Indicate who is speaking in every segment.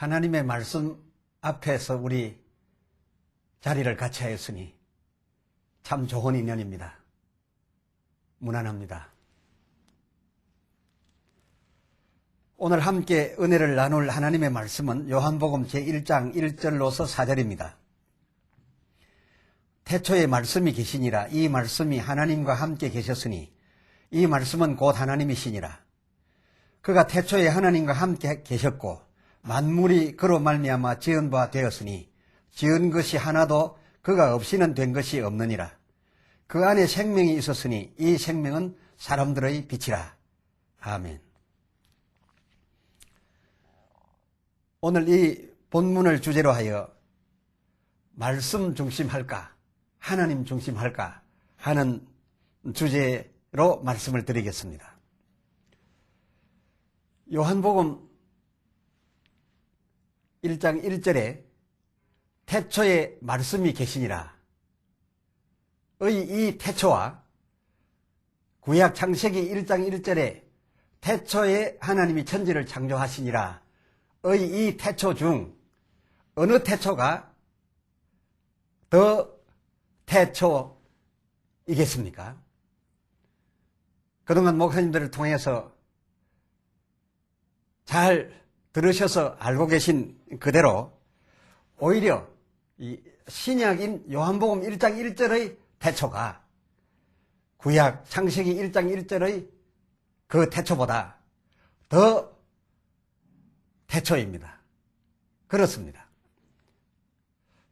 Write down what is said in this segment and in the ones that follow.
Speaker 1: 하나님의 말씀 앞에서 우리 자리를 같이 하였으니 참 좋은 인연입니다. 무난합니다. 오늘 함께 은혜를 나눌 하나님의 말씀은 요한복음 제1장 1절로서 4절입니다. 태초에 말씀이 계시니라. 이 말씀이 하나님과 함께 계셨으니 이 말씀은 곧 하나님이시니라. 그가 태초에 하나님과 함께 계셨고 만물이 그로 말미암아 지은 바 되었으니 지은 것이 하나도 그가 없이는 된 것이 없느니라. 그 안에 생명이 있었으니 이 생명은 사람들의 빛이라. 아멘. 오늘 이 본문을 주제로 하여 말씀 중심할까, 하나님 중심할까 하는 주제로 말씀을 드리겠습니다. 요한복음 1장 1절에 태초에 말씀이 계시니라 의 이 태초와 구약 창세기 1장 1절에 태초에 하나님이 천지를 창조하시니라 의 이 태초 중 어느 태초가 더 태초이겠습니까? 그동안 목사님들을 통해서 잘 들으셔서 알고 계신 그대로 오히려 이 신약인 요한복음 1장 1절의 태초가 구약 창세기 1장 1절의 그 태초보다 더 태초입니다. 그렇습니다.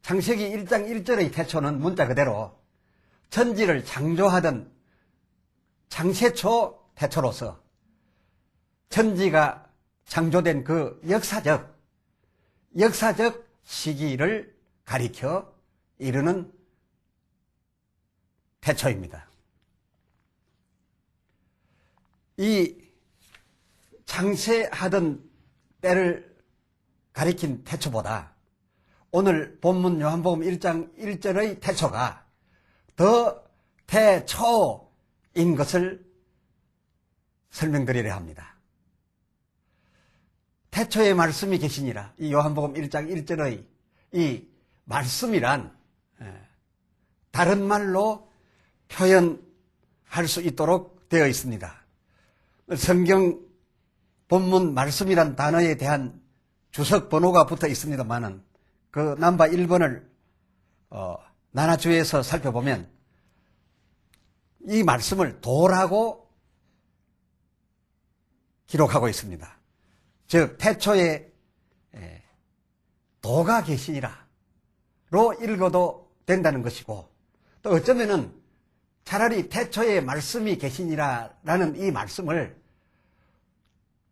Speaker 1: 창세기 1장 1절의 태초는 문자 그대로 천지를 창조하던 창세초 태초로서 천지가 창조된 그 역사적 시기를 가리켜 이르는 태초입니다. 이 창세하던 때를 가리킨 태초보다 오늘 본문 요한복음 1장 1절의 태초가 더 태초인 것을 설명드리려 합니다. 태초에 말씀이 계시니라. 이 요한복음 1장 1절의 이 말씀이란 다른 말로 표현할 수 있도록 되어 있습니다. 성경 본문 말씀이란 단어에 대한 주석 번호가 붙어 있습니다만은 그 넘버 1번을 나나주에서 살펴보면 이 말씀을 도라고 기록하고 있습니다. 즉 태초에 도가 계시니라로 읽어도 된다는 것이고 또 어쩌면은 차라리 태초에 말씀이 계시니라라는 이 말씀을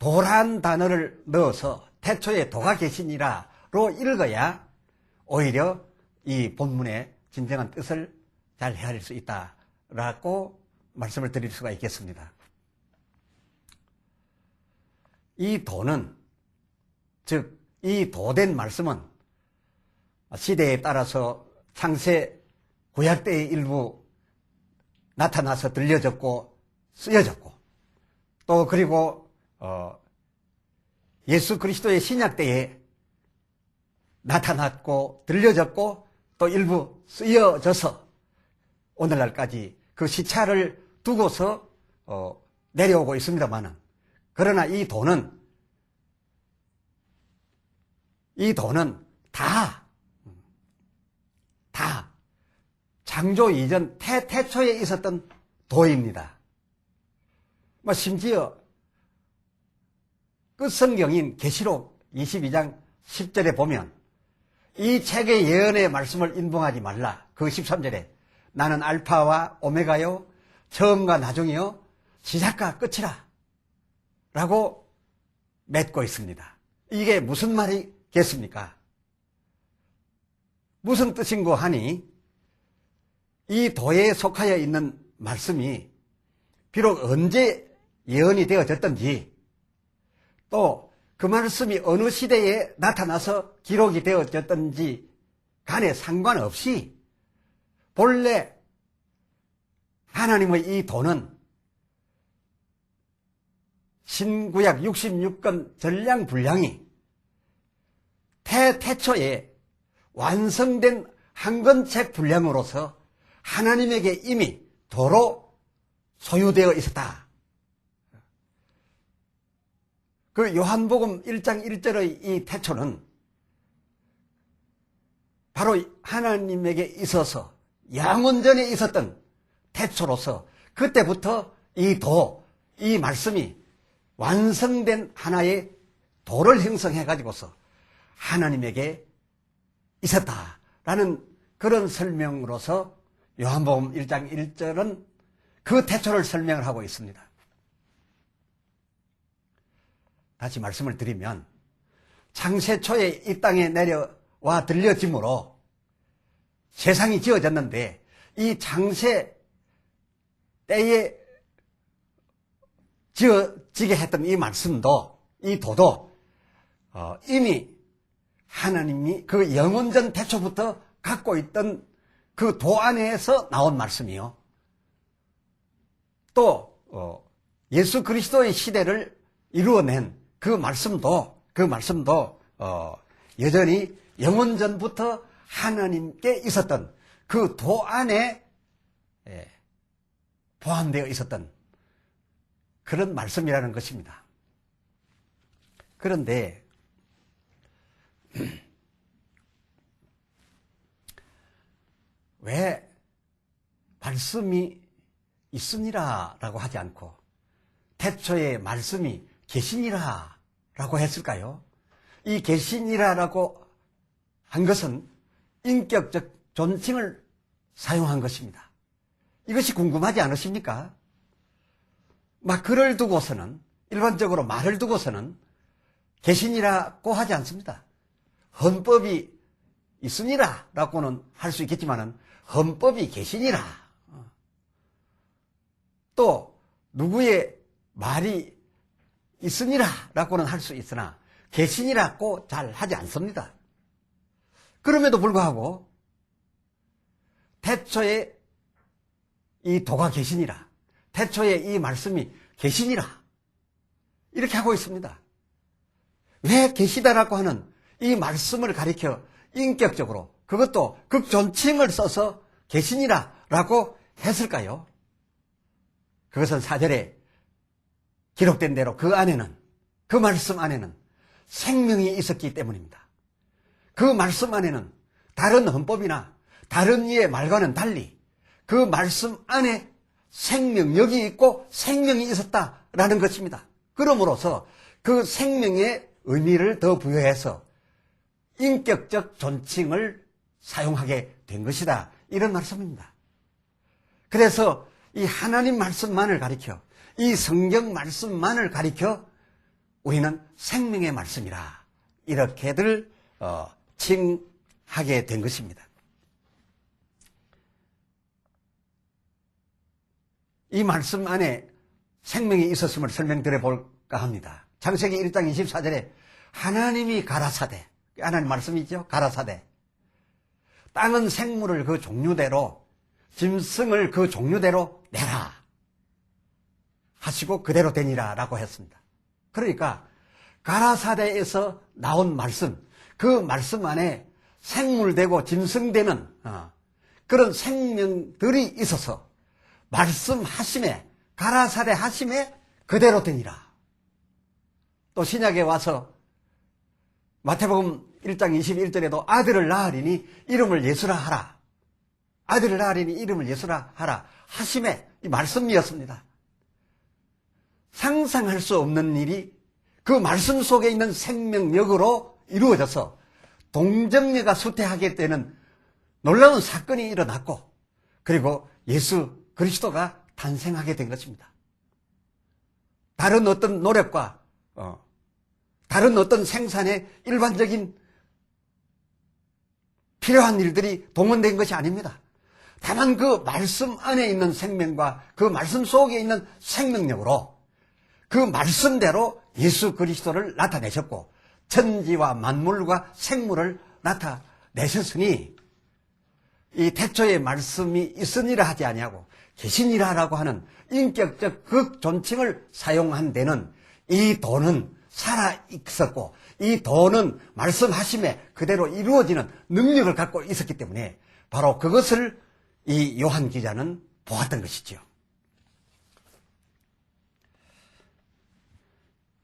Speaker 1: 도란 단어를 넣어서 태초에 도가 계시니라로 읽어야 오히려 이 본문의 진정한 뜻을 잘 헤아릴 수 있다라고 말씀을 드릴 수가 있겠습니다. 이 도는, 즉 이 도된 말씀은 시대에 따라서 창세 구약 때의 일부 나타나서 들려졌고 쓰여졌고 또 그리고 예수 그리스도의 신약 때에 나타났고 들려졌고 또 일부 쓰여져서 오늘날까지 그 시차를 두고서 내려오고 있습니다만은 그러나 이 도는 다 창조 이전 태초에 있었던 도입니다. 심지어 끝 성경인 계시록 22장 10절에 보면 이 책의 예언의 말씀을 인봉하지 말라. 그 13절에 나는 알파와 오메가요 처음과 나중이요 시작과 끝이라 라고 맺고 있습니다. 이게 무슨 말이겠습니까? 무슨 뜻인고 하니 이 도에 속하여 있는 말씀이 비록 언제 예언이 되어졌든지 또 그 말씀이 어느 시대에 나타나서 기록이 되어졌든지 간에 상관없이 본래 하나님의 이 도는 신구약 66권 전량 분량이 태초에 완성된 한건책 분량으로서 하나님에게 이미 도로 소유되어 있었다. 그 요한복음 1장 1절의 이 태초는 바로 하나님에게 있어서 영원전에 있었던 태초로서 그때부터 이 말씀이 완성된 하나의 도를 형성해 가지고서 하나님에게 있었다라는 그런 설명으로서 요한복음 1장 1절은 그 태초를 설명을 하고 있습니다. 다시 말씀을 드리면 창세 초에 이 땅에 내려와 들려짐으로 세상이 지어졌는데 이 창세 때에 지어지게 했던 이 말씀도 이 도도 이미 하나님이 그 영원전 태초부터 갖고 있던 그 도 안에서 나온 말씀이요. 또 예수 그리스도의 시대를 이루어낸 그 말씀도 여전히 영원전부터 하나님께 있었던 그 도 안에 포함되어 있었던 그런 말씀이라는 것입니다. 그런데 왜 말씀이 있으니라라고 하지 않고 태초에 말씀이 계시니라라고 했을까요? 이 계시니라라고 한 것은 인격적 존칭을 사용한 것입니다. 이것이 궁금하지 않으십니까? 막 글을 두고서는 일반적으로 말을 두고서는 계시니라고 하지 않습니다. 헌법이 있으니라라고는 할 수 있겠지만은 헌법이 계시니라. 또 누구의 말이 있으니라라고는 할 수 있으나 계시니라고 잘 하지 않습니다. 그럼에도 불구하고 태초에 이 도가 계시니라, 태초에 이 말씀이 계시니라 이렇게 하고 있습니다. 왜 계시다라고 하는 이 말씀을 가리켜 인격적으로 그것도 극존칭을 써서 계시니라라고 했을까요? 그것은 4절에 기록된 대로 그 안에는, 그 말씀 안에는 생명이 있었기 때문입니다. 그 말씀 안에는 다른 헌법이나 다른 이의 말과는 달리 그 말씀 안에 생명력이 있고 생명이 있었다라는 것입니다. 그러므로서 그 생명의 의미를 더 부여해서 인격적 존칭을 사용하게 된 것이다. 이런 말씀입니다. 그래서 이 하나님 말씀만을 가리켜, 이 성경 말씀만을 가리켜 우리는 생명의 말씀이라 이렇게들 칭하게 된 것입니다. 이 말씀 안에 생명이 있었음을 설명드려 볼까 합니다. 창세기 1장 24절에 하나님이 가라사대, 하나님 말씀이죠. 가라사대. 땅은 생물을 그 종류대로, 짐승을 그 종류대로 내라 하시고 그대로 되니라 라고 했습니다. 그러니까 가라사대에서 나온 말씀, 그 말씀 안에 생물되고 짐승되는 그런 생명들이 있어서 말씀하심에, 가라사대 하심에 그대로 되니라. 또 신약에 와서 마태복음 1장 21절에도 아들을 낳으리니 이름을 예수라 하라. 아들을 낳으리니 이름을 예수라 하라. 하심에 이 말씀이었습니다. 상상할 수 없는 일이 그 말씀 속에 있는 생명력으로 이루어져서 동정녀가 수태하게 되는 놀라운 사건이 일어났고 그리고 예수 그리스도가 탄생하게 된 것입니다. 다른 어떤 노력과 다른 어떤 생산의 일반적인 필요한 일들이 동원된 것이 아닙니다. 다만 그 말씀 안에 있는 생명과 그 말씀 속에 있는 생명력으로 그 말씀대로 예수 그리스도를 나타내셨고 천지와 만물과 생물을 나타내셨으니 이 태초에 말씀이 있으니라 하지 아니하고 계시니라라고 하는 인격적 극존칭을 사용한 데는 이 도는 살아 있었고 이 도는 말씀하심에 그대로 이루어지는 능력을 갖고 있었기 때문에 바로 그것을 이 요한 기자는 보았던 것이지요.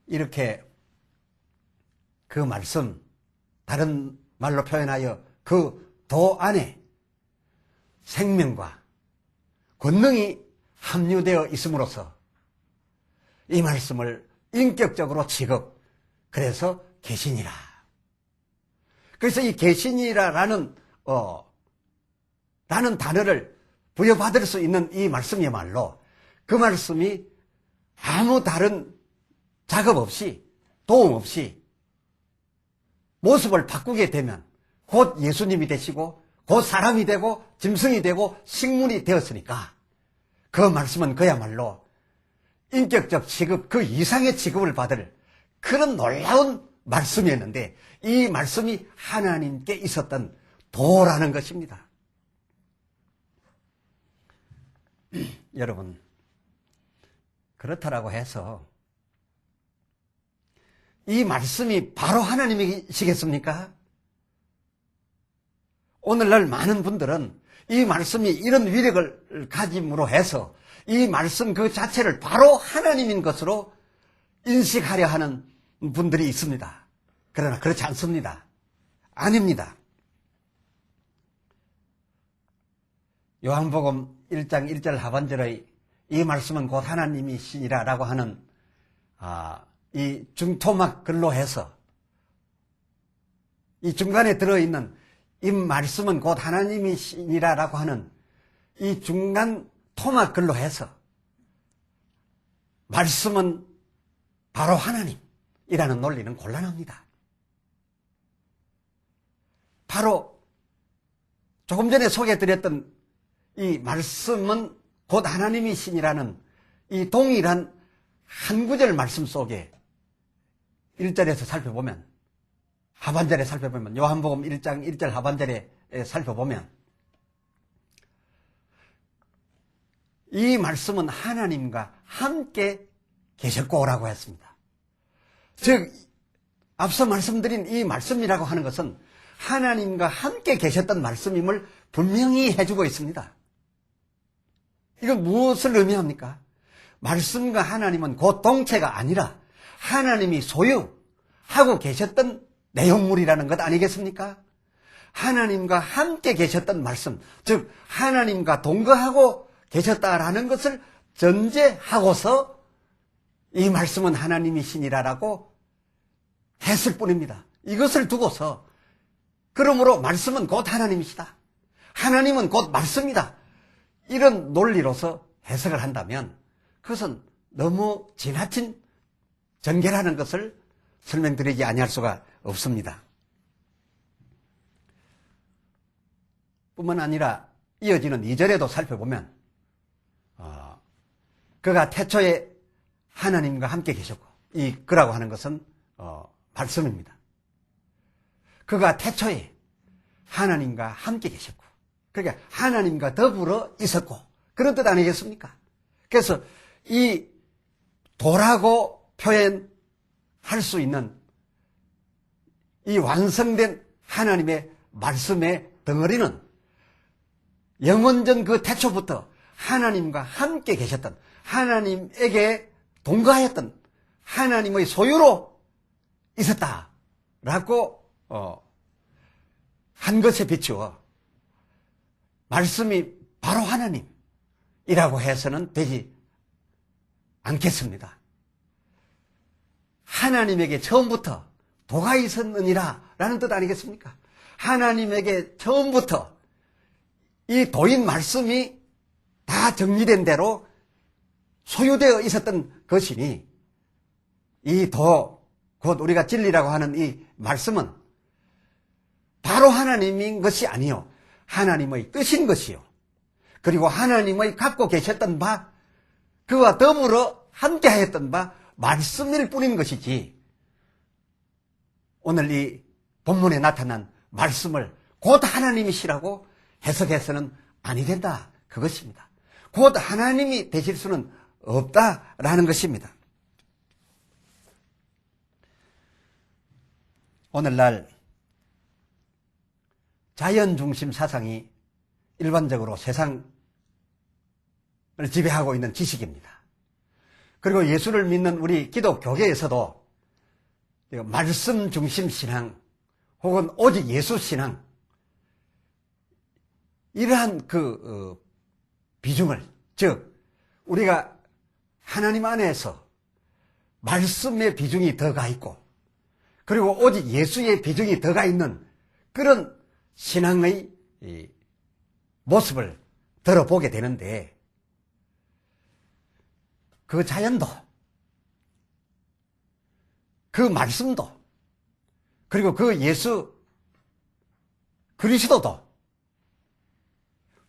Speaker 1: 이렇게 그 말씀, 다른 말로 표현하여 그 도 안에 생명과 권능이 함유되어 있음으로써 이 말씀을 인격적으로 취급, 그래서 계시니라. 그래서 이 계시니라라는 라는 단어를 부여받을 수 있는 이 말씀이야말로 그 말씀이 아무 다른 작업 없이, 도움 없이 모습을 바꾸게 되면 곧 예수님이 되시고 곧 사람이 되고 짐승이 되고 식물이 되었으니까 그 말씀은 그야말로 인격적 취급, 그 이상의 취급을 받을 그런 놀라운 말씀이었는데 이 말씀이 하나님께 있었던 도라는 것입니다. 여러분, 그렇다라고 해서 이 말씀이 바로 하나님이시겠습니까? 오늘날 많은 분들은 이 말씀이 이런 위력을 가짐으로 해서 이 말씀 그 자체를 바로 하나님인 것으로 인식하려 하는 분들이 있습니다. 그러나 그렇지 않습니다. 아닙니다. 요한복음 1장 1절 하반절의 이 말씀은 곧 하나님이시니라 라고 하는 이 중토막 글로 해서 이 중간에 들어있는 이 말씀은 곧 하나님이시니라 라고 하는 이 중간 토막 글로 해서 말씀은 바로 하나님이라는 논리는 곤란합니다. 바로 조금 전에 소개해드렸던 이 말씀은 곧 하나님이시니라는 이 동일한 한 구절 말씀 속에 1절에서 살펴보면 하반절에 살펴보면 요한복음 1장 1절 하반절에 살펴보면 이 말씀은 하나님과 함께 계셨고라고 했습니다. 즉 앞서 말씀드린 이 말씀이라고 하는 것은 하나님과 함께 계셨던 말씀임을 분명히 해주고 있습니다. 이건 무엇을 의미합니까? 말씀과 하나님은 곧 동체가 아니라 하나님이 소유하고 계셨던 내용물이라는 것 아니겠습니까? 하나님과 함께 계셨던 말씀, 즉 하나님과 동거하고 계셨다라는 것을 전제하고서 이 말씀은 하나님이시니라라고 했을 뿐입니다. 이것을 두고서 그러므로 말씀은 곧 하나님이시다. 하나님은 곧 말씀이다. 이런 논리로서 해석을 한다면 그것은 너무 지나친 전개라는 것을 설명드리지 아니할 수가 없습니다. 뿐만 아니라 이어지는 2절에도 살펴보면 그가 태초에 하나님과 함께 계셨고 이 그라고 하는 것은 말씀입니다. 그가 태초에 하나님과 함께 계셨고 그러니까 하나님과 더불어 있었고 그런 뜻 아니겠습니까? 그래서 이 도라고 표현할 수 있는 이 완성된 하나님의 말씀의 덩어리는 영원전 그 태초부터 하나님과 함께 계셨던 하나님에게 동거하였던 하나님의 소유로 있었다라고 한 것에 비추어 말씀이 바로 하나님이라고 해서는 되지 않겠습니다. 하나님에게 처음부터 도가 있었느니라 라는 뜻 아니겠습니까? 하나님에게 처음부터 이 도인 말씀이 다 정리된 대로 소유되어 있었던 것이니 이 도, 곧 우리가 진리라고 하는 이 말씀은 바로 하나님인 것이 아니요 하나님의 뜻인 것이요 그리고 하나님의 갖고 계셨던 바 그와 더불어 함께하였던 바 말씀일 뿐인 것이지 오늘 이 본문에 나타난 말씀을 곧 하나님이시라고 해석해서는 아니 된다 그것입니다. 곧 하나님이 되실 수는 없다라는 것입니다. 오늘날 자연 중심 사상이 일반적으로 세상을 지배하고 있는 지식입니다. 그리고 예수를 믿는 우리 기독교계에서도 말씀 중심 신앙 혹은 오직 예수 신앙, 이러한 비중을, 즉 우리가 하나님 안에서 말씀의 비중이 더 가 있고 그리고 오직 예수의 비중이 더 가 있는 그런 신앙의 모습을 들어보게 되는데, 그 자연도, 그 말씀도, 그리고 그 예수 그리스도도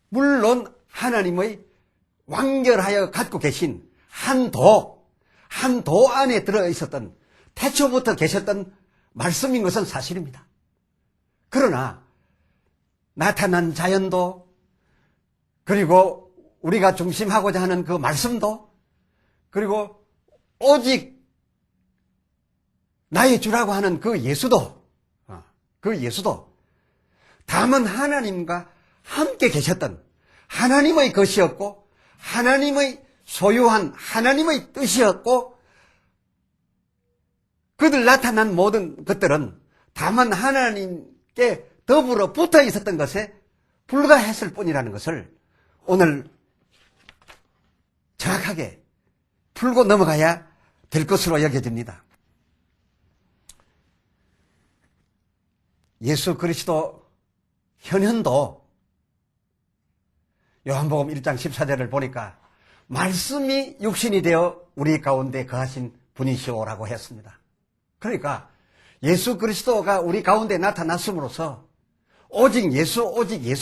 Speaker 1: 물론 하나님의 완결하여 갖고 계신 한 도 안에 들어있었던, 태초부터 계셨던 말씀인 것은 사실입니다. 그러나 나타난 자연도, 그리고 우리가 중심하고자 하는 그 말씀도, 그리고 오직 나의 주라고 하는 그 예수도 다만 하나님과 함께 계셨던 하나님의 것이었고 하나님의 소유한 하나님의 뜻이었고, 그들 나타난 모든 것들은 다만 하나님께 더불어 붙어 있었던 것에 불과했을 뿐이라는 것을 오늘 정확하게 풀고 넘어가야 될 것으로 여겨집니다. 예수 그리스도 현현도 요한복음 1장 14절을 보니까 말씀이 육신이 되어 우리 가운데 거하신 분이시오라고 했습니다. 그러니까 예수 그리스도가 우리 가운데 나타났음으로써 오직 예수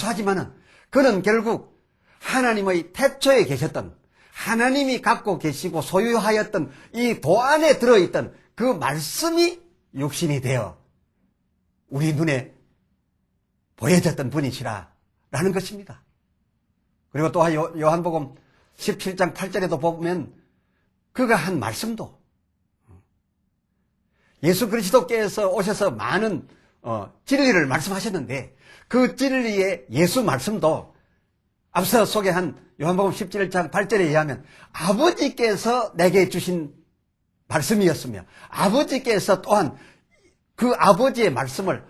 Speaker 1: 하지만은 그는 결국 하나님의 태초에 계셨던, 하나님이 갖고 계시고 소유하였던 이 도 안에 들어있던 그 말씀이 육신이 되어 우리 눈에 보여졌던 분이시라는 것입니다. 그리고 또한 요한복음 17장 8절에도 보면 그가 한 말씀도, 예수 그리스도께서 오셔서 많은 진리를 말씀하셨는데 그 진리의 예수 말씀도 앞서 소개한 요한복음 17장 8절에 의하면 아버지께서 내게 주신 말씀이었으며 아버지께서 또한 그 아버지의 말씀을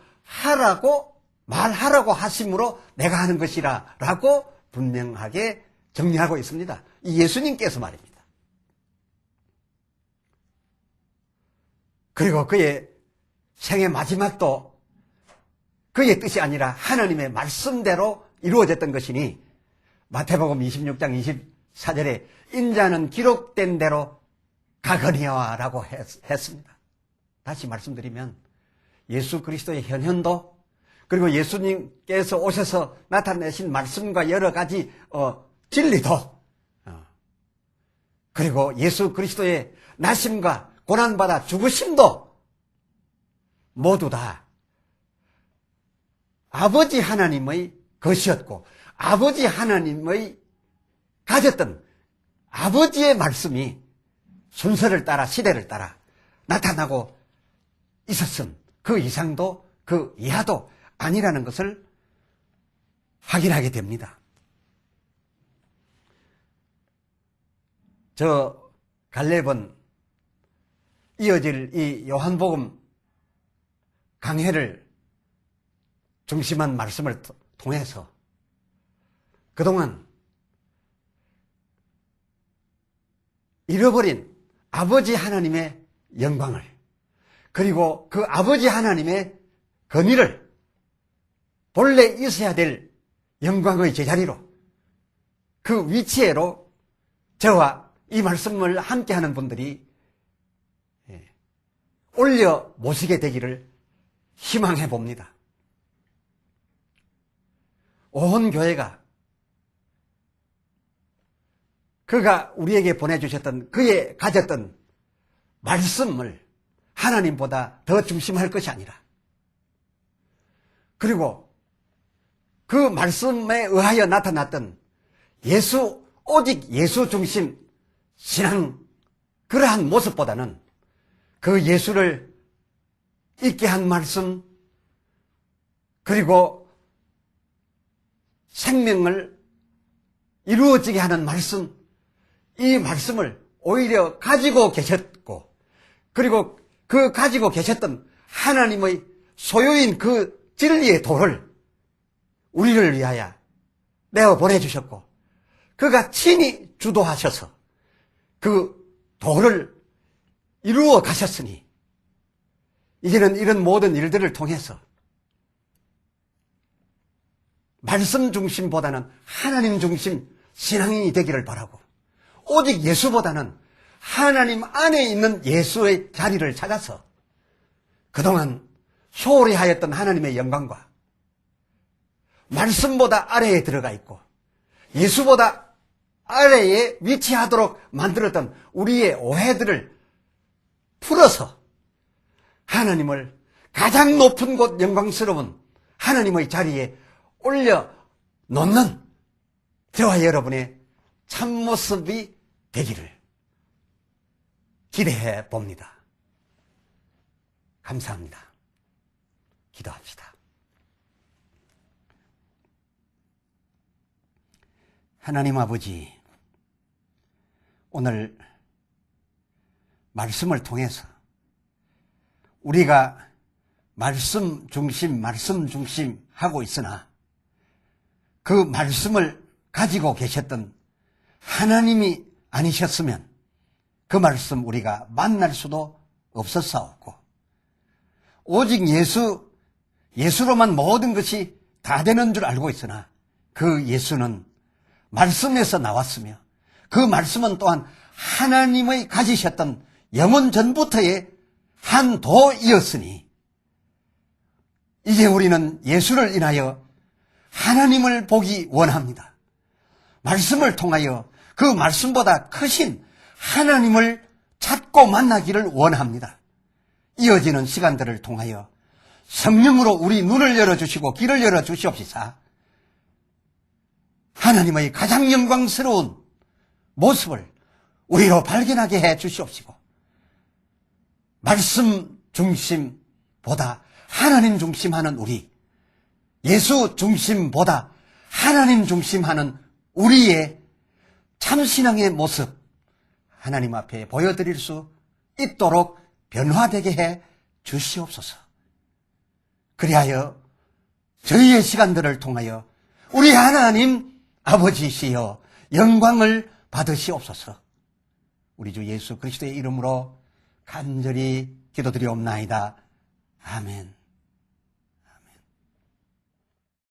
Speaker 1: 말하라고 하심으로 내가 하는 것이라 라고 분명하게 정리하고 있습니다. 이 예수님께서 말입니다. 그리고 그의 생의 마지막도 그의 뜻이 아니라 하나님의 말씀대로 이루어졌던 것이니 마태복음 26장 24절에 인자는 기록된 대로 가거니와 라고 했습니다. 다시 말씀드리면 예수 그리스도의 현현도, 그리고 예수님께서 오셔서 나타내신 말씀과 여러 가지 진리도, 그리고 예수 그리스도의 나심과 고난받아 죽으심도 모두 다 아버지 하나님의 것이었고 아버지 하나님의 가졌던 아버지의 말씀이 순서를 따라 시대를 따라 나타나고 있었음, 그 이상도 그 이하도 아니라는 것을 확인하게 됩니다. 저 갈렙은 이어질 이 요한복음 강해를 중심한 말씀을 통해서 그동안 잃어버린 아버지 하나님의 영광을, 그리고 그 아버지 하나님의 건의를 본래 있어야 될 영광의 제자리로, 그 위치에로 저와 이 말씀을 함께하는 분들이 올려 모시게 되기를 희망해 봅니다. 온 교회가 그가 우리에게 보내주셨던, 그의 가졌던 말씀을 하나님보다 더 중심할 것이 아니라, 그리고 그 말씀에 의하여 나타났던 오직 예수 중심 신앙, 그러한 모습보다는 그 예수를 있게 한 말씀, 그리고 생명을 이루어지게 하는 말씀, 이 말씀을 오히려 가지고 계셨고, 그리고 그 가지고 계셨던 하나님의 소유인 그 진리의 도를 우리를 위하여 내어 보내주셨고, 그가 친히 주도하셔서 그 도를 이루어 가셨으니, 이제는 이런 모든 일들을 통해서 말씀 중심보다는 하나님 중심 신앙인이 되기를 바라고, 오직 예수보다는 하나님 안에 있는 예수의 자리를 찾아서 그동안 소홀히 하였던 하나님의 영광과 말씀보다 아래에 들어가 있고 예수보다 아래에 위치하도록 만들었던 우리의 오해들을 풀어서 하나님을 가장 높은 곳 영광스러운 하나님의 자리에 올려놓는 저와 여러분의 참모습이 되기를 기대해 봅니다. 감사합니다. 기도합시다. 하나님 아버지, 오늘 말씀을 통해서 우리가 말씀 중심 하고 있으나 그 말씀을 가지고 계셨던 하나님이 아니셨으면 그 말씀 우리가 만날 수도 없었사옵고, 오직 예수로만 모든 것이 다 되는 줄 알고 있으나 그 예수는 말씀에서 나왔으며 그 말씀은 또한 하나님의 가지셨던 영원 전부터의 한 도이었으니, 이제 우리는 예수를 인하여 하나님을 보기 원합니다. 말씀을 통하여 그 말씀보다 크신 하나님을 찾고 만나기를 원합니다. 이어지는 시간들을 통하여 성령으로 우리 눈을 열어주시고 길을 열어주시옵시사 하나님의 가장 영광스러운 모습을 우리로 발견하게 해 주시옵시고, 말씀 중심보다 하나님 중심하는 우리, 예수 중심보다 하나님 중심하는 우리의 참신앙의 모습 하나님 앞에 보여드릴 수 있도록 변화되게 해 주시옵소서. 그리하여 저희의 시간들을 통하여 우리 하나님 아버지시여 영광을 받으시옵소서. 우리 주 예수 그리스도의 이름으로 간절히 기도드리옵나이다. 아멘.